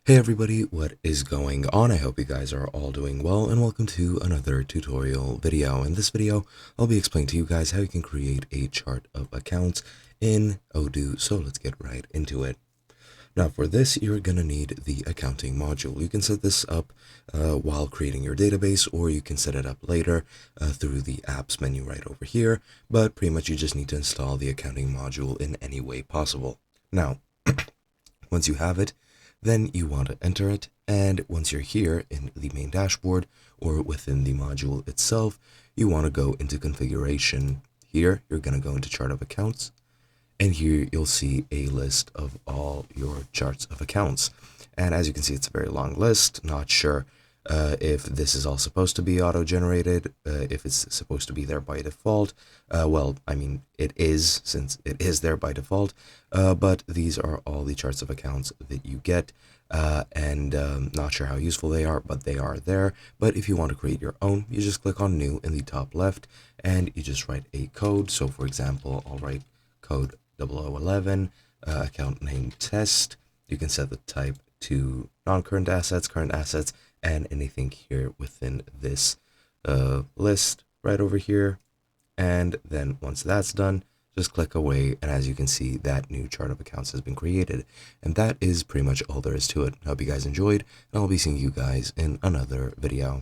Hey everybody, what is going on? I hope you guys are all doing well and welcome to another tutorial video. In this video, I'll be explaining to you guys how you can create a chart of accounts in Odoo. So let's get right into it. Now for this, you're going to need the accounting module. You can set this up while creating your database, or you can set it up later through the apps menu right over here. But pretty much you just need to install the accounting module in any way possible. Now, once you have it, then you want to enter it, and once you're here in the main dashboard or within the module itself, you want to go into configuration. Here you're going to go into chart of accounts, and here you'll see a list of all your charts of accounts. And as you can see, it's a very long list. Not sure if this is all supposed to be auto-generated, if it's supposed to be there by default. Well, I mean, it is, since it is there by default, but these are all the charts of accounts that you get, and not sure how useful they are, but they are there. But if you want to create your own, you just click on New in the top left, and you just write a code. So for example, I'll write code 0011, account name test. You can set the type to non-current assets, current assets, and anything here within this list right over here. And then once that's done, just click away, and as you can see, that new chart of accounts has been created. And that is pretty much all there is to it. I hope you guys enjoyed, and I'll be seeing you guys in another video.